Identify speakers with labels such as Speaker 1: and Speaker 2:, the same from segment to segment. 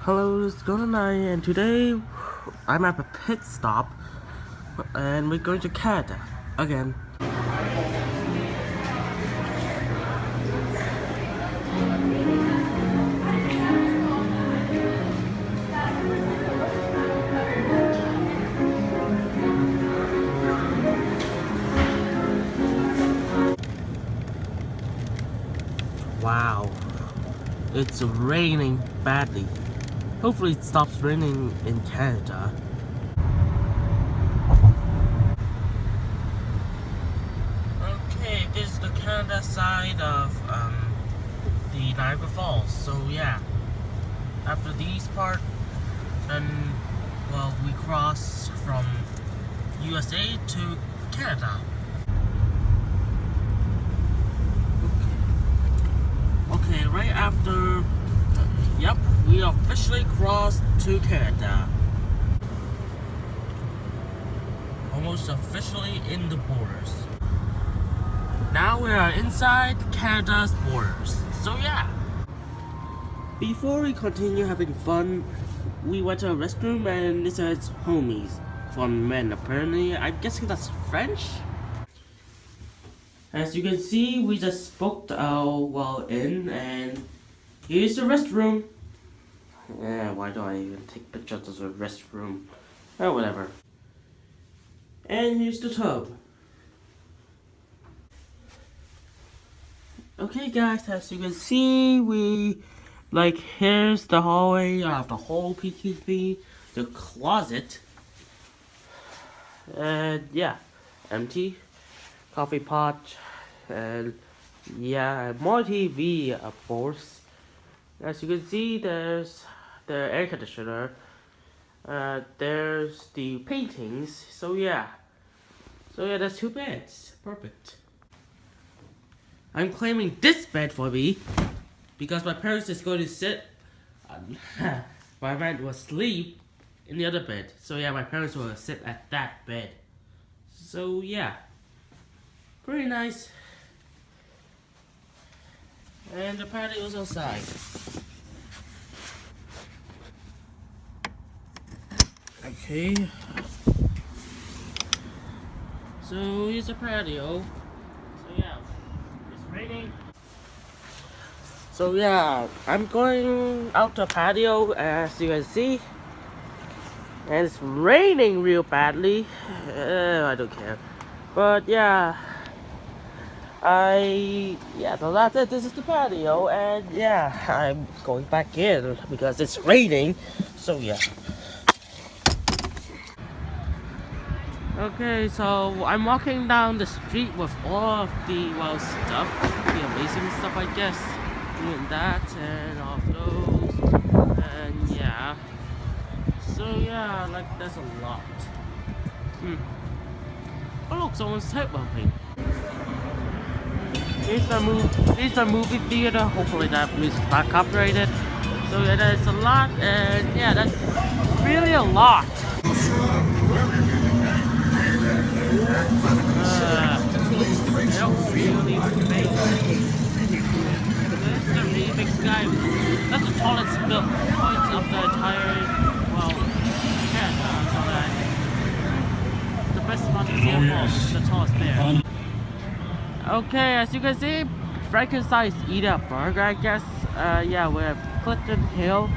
Speaker 1: Hello, it's Golden Eye, and today I'm at a pit stop, and we're going to Canada again. Wow, it's raining badly. Hopefully it stops raining in Canada. Okay, this is the Canada side of the Niagara Falls. So yeah, after these part, then we cross from USA to Canada. Okay, right after, yep, we officially crossed to Canada. Almost officially in the borders. Now we are inside Canada's borders. So yeah. Before we continue having fun, we went to a restroom and it says homies from men. Apparently, I'm guessing that's French. As you can see, we just booked our in, and here's the restroom. Yeah, why do I even take pictures of the restroom? Oh, whatever. And here's the tub. Okay guys, as you can see, here's the hallway of the whole PTV, the closet. And yeah, empty. Coffee pot, and yeah, more TV, of course. As you can see, there's the air conditioner, there's the paintings. So yeah, that's 2 beds. Perfect. I'm claiming this bed for me because my parents is going to sit. My man will sleep in the other bed. So yeah, my parents will sit at that bed. So yeah. Pretty nice. And the patio's outside. Okay. So here's the patio. So yeah, it's raining. So yeah, I'm going out the patio as you can see. And it's raining real badly. I don't care. But yeah. So that's it. This is the patio, and yeah, I'm going back in because it's raining. So yeah. Okay, so I'm walking down the street with all of the stuff, the amazing stuff, I guess, doing that and all of those, and yeah. So yeah, there's a lot. Oh look, someone's typewriting. It's a movie theater. Hopefully that music's not copyrighted. So yeah, that's a lot, and yeah, that's really a lot. They don't really make This is a really big sky. That's the tallest built point of the entire, Canada. So that the best spot to see a falls, the tallest there. Okay, as you can see, Frankenstein's eating a burger, I guess. Yeah, we have Clifton Hill,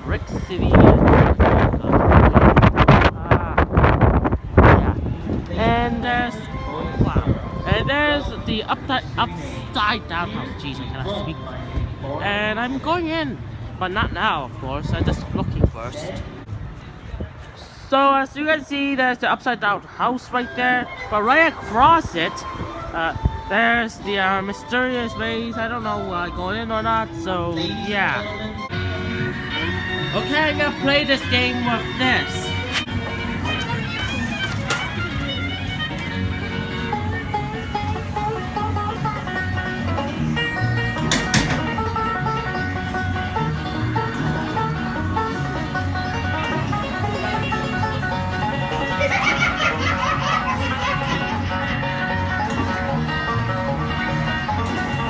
Speaker 1: Rick City, yeah. And there's the upside down house. Jeez, I cannot speak. And I'm going in, but not now, of course. I'm just looking first. So as you can see, there's the upside down house right there, but right across it, there's the mysterious maze. I don't know going in or not, so yeah. Okay, I'm gonna play this game with this.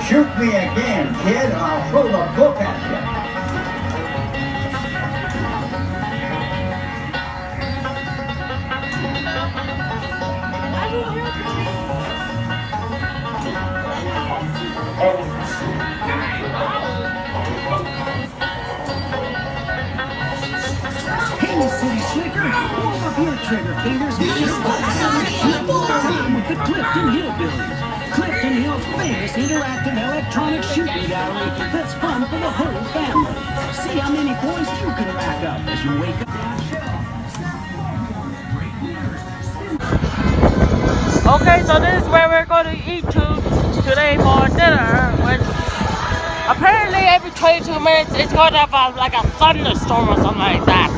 Speaker 2: Shoot me again, kid, and I'll throw the book at you. Hey, City Slicker, warm up your trigger fingers and get time with the Clifton Hillbillies. Clifton Hill's famous interactive electronic shooting gallery that's fun for the whole family. See how many boys you can rack up as you wake up.
Speaker 1: Okay, so this is where we're going to eat today for dinner, which apparently every 22 minutes it's going to have like a thunderstorm or something like that.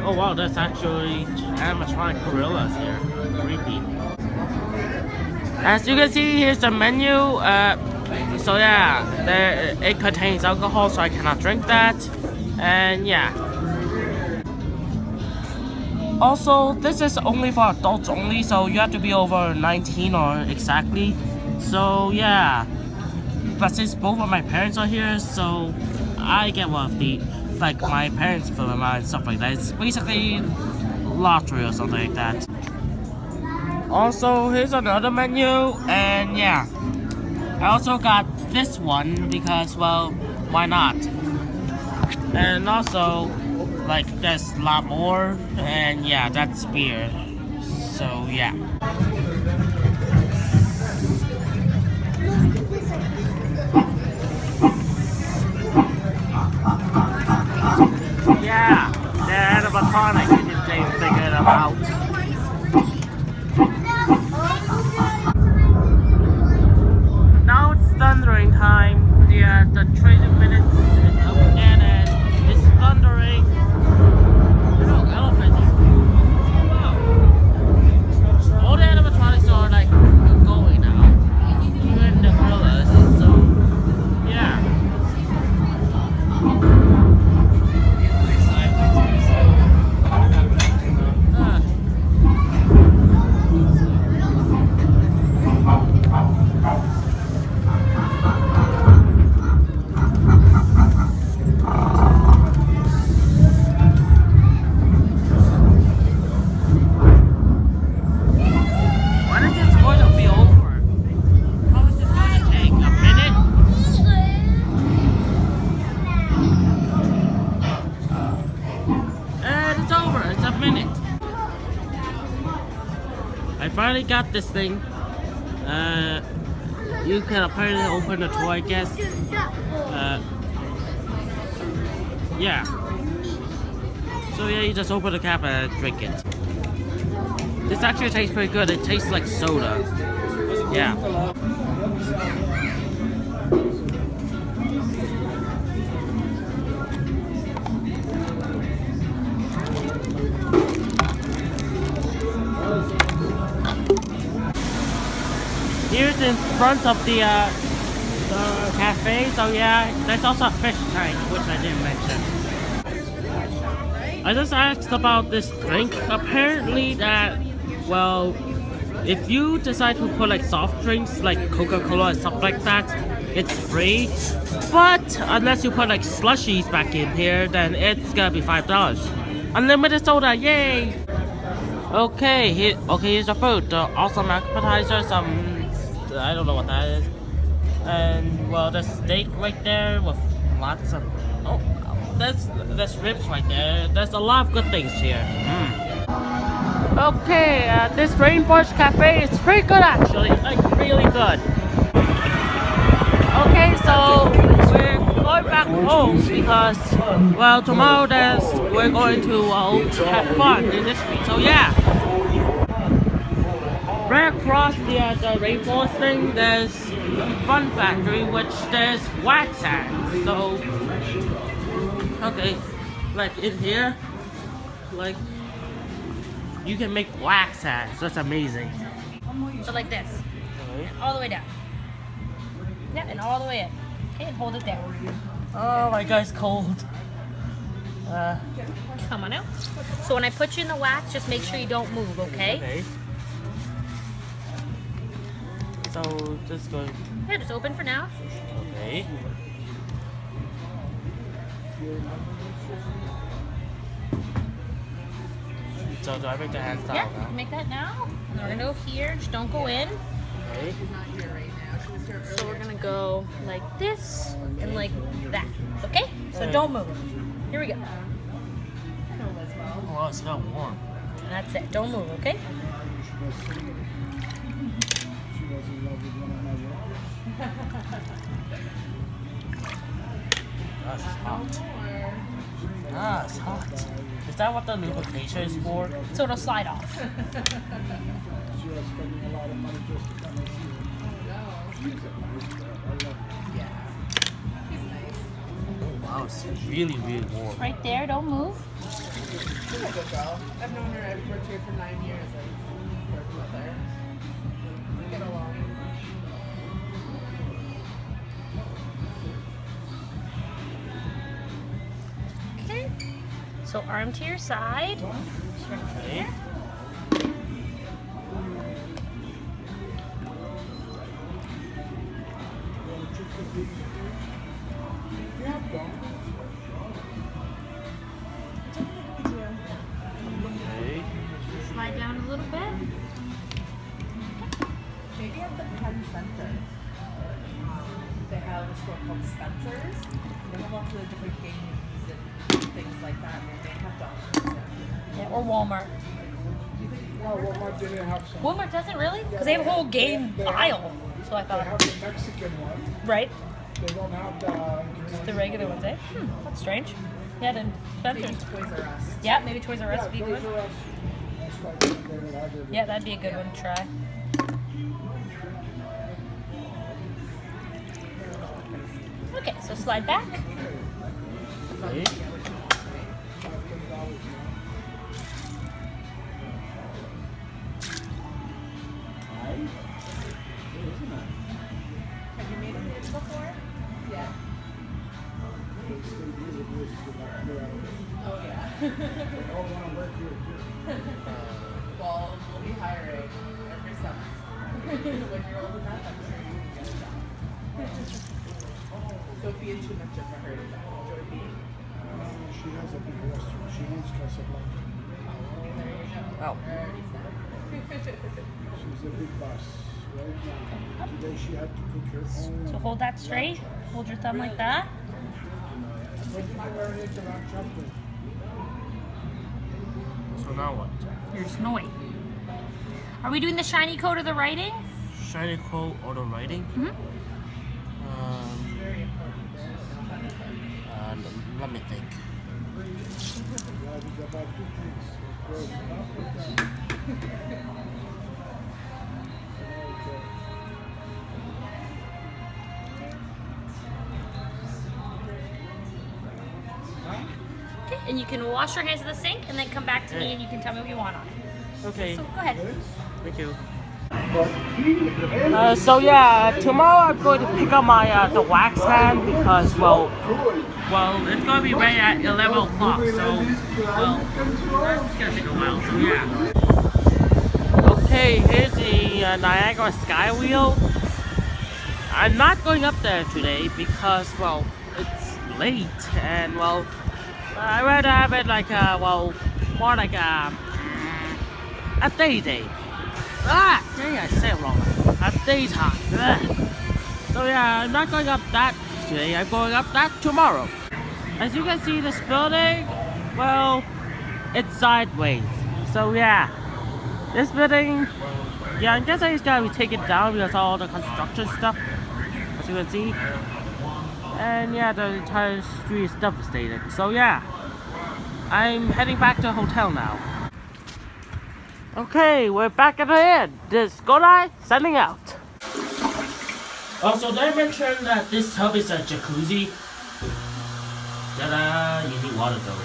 Speaker 1: Oh wow, that's actually animatronic gorillas here. Creepy. As you can see, here's the menu. So yeah, it contains alcohol, so I cannot drink that. And yeah. Also, this is only for adults only, so you have to be over 19 or exactly. So yeah. But since both of my parents are here, so I get one of the, like, my parents fill them out and stuff like that. It's basically lottery or something like that. Also, here's another menu, and yeah. I also got this one because, well, why not? And also, like, there's a lot more, and yeah, that's beer. So yeah. Yeah, the animatronic is they figured them out. Now it's thundering time. The 20 minutes is up again and it's thundering. Oh, elephants. Wow. All the animatronics are like going now. Even the gorillas, so yeah. I finally got this thing. You can apparently open the toy, I guess. Yeah. So yeah, you just open the cap and drink it. This actually tastes pretty good. It tastes like soda. Yeah. Here's in front of the cafe, so yeah, there's also a fish tank, which I didn't mention. I just asked about this drink. Apparently that, well, if you decide to put like soft drinks like Coca-Cola and stuff like that, it's free. But unless you put like slushies back in here, then it's gonna be $5. Unlimited soda, yay! Okay, here's the food. The awesome appetizer, some I don't know what that is. And well, there's steak right there with lots of there's ribs right there. There's a lot of good things here. Okay, this Rainforest cafe is pretty good actually, like really good. Okay, so we're going back home because, well, tomorrow we're going to have fun in this week. So yeah. Right across the Rainforest thing, there's Fun Factory, which there's wax at. So, okay, like in here, like you can make wax hats. That's amazing.
Speaker 3: So like this, and all the way down. Yeah, and all the way in. Okay, and hold it there.
Speaker 1: Oh my God, it's cold.
Speaker 3: Come on out. So when I put you in the wax, just make sure you don't move, okay?
Speaker 1: Okay. So just go.
Speaker 3: Yeah, just open for now.
Speaker 1: Okay. So do I make the handstyle
Speaker 3: Yeah,
Speaker 1: now?
Speaker 3: make that now. And we're gonna go here. Just don't go in.
Speaker 1: Okay.
Speaker 3: So we're gonna go like this and like that. Okay? So don't move. Here we go.
Speaker 1: Oh, it's not warm.
Speaker 3: And that's it. Don't move, okay?
Speaker 1: That's hot. Ah, it's hot. Is that what the lubrication is for?
Speaker 3: So it'll slide off.
Speaker 1: Oh wow, it's really, really warm.
Speaker 3: Right there, don't move.
Speaker 4: She's a good girl. I've known her. I've worked here for 9 years. I've worked with her. We get along.
Speaker 3: Okay. So arm to your side.
Speaker 1: Okay. Okay.
Speaker 3: Slide down a little bit.
Speaker 4: Maybe at the Penn Center, they have a store called Spencer's. They have lots of different games and things like that. And they have dollars.
Speaker 3: Yeah, or Walmart.
Speaker 5: No, Walmart didn't have some.
Speaker 3: Walmart doesn't really? Because they have a whole game aisle. So I
Speaker 5: They
Speaker 3: thought,
Speaker 5: have the Mexican one.
Speaker 3: right?
Speaker 5: They don't have the.
Speaker 3: The regular ones, eh? That's strange. Yeah, then
Speaker 4: Maybe
Speaker 3: Spencer's.
Speaker 4: Toys R Us.
Speaker 3: Yeah, maybe Toys R Us
Speaker 5: Yeah,
Speaker 3: would be
Speaker 5: Toys
Speaker 3: good.
Speaker 5: R Us. That's why they don't have it.
Speaker 3: Yeah, that'd be a good one to try. Okay, so slide back.
Speaker 1: Okay.
Speaker 4: Have you made a movie before? Yeah. Oh yeah.
Speaker 5: They all want to work here too.
Speaker 4: Well, we'll be hiring every summer. When you're old enough, I'm sure you can get a job. Don't be in too much of a hurry. Enjoy being.
Speaker 5: She has a big restaurant. She owns Casablanca.
Speaker 4: There you go.
Speaker 1: Wow.
Speaker 4: Already set.
Speaker 5: She's a big boss right now. Today she had to cook her own.
Speaker 3: So hold that straight. Hold your thumb like that.
Speaker 5: What did you learn it around chocolate?
Speaker 1: So now what?
Speaker 3: You're snowing. Are we doing the shiny coat or the writing?
Speaker 1: Shiny quote or the writing?
Speaker 4: Very important.
Speaker 1: Let me think.
Speaker 5: Yeah, it's about 2 things. It goes up and down. Okay.
Speaker 3: Okay, and you can wash your hands in the sink and then come back to me and you can tell me what you want on it.
Speaker 1: Okay.
Speaker 3: So go ahead.
Speaker 1: Thank you. So yeah, tomorrow I'm going to pick up my the wax hand because well it's gonna be ready at 11 o'clock. So well it's gonna take a while. So yeah. Okay, here's the Niagara Sky Wheel. I'm not going up there today because well it's late and well I'd rather have it like well more like a day. Ah, dang, I said it wrong. At daytime. Ugh. So yeah, I'm not going up that today. I'm going up that tomorrow. As you can see, this building, well, it's sideways. So yeah, this building, yeah, I guess I just gotta be taken down because of all the construction stuff, as you can see. And yeah, the entire street is devastated. So yeah, I'm heading back to the hotel now. Okay, we're back at the end. This is Golai signing out. Also, did I mention that this tub is a jacuzzi? Ta-da! You need water though.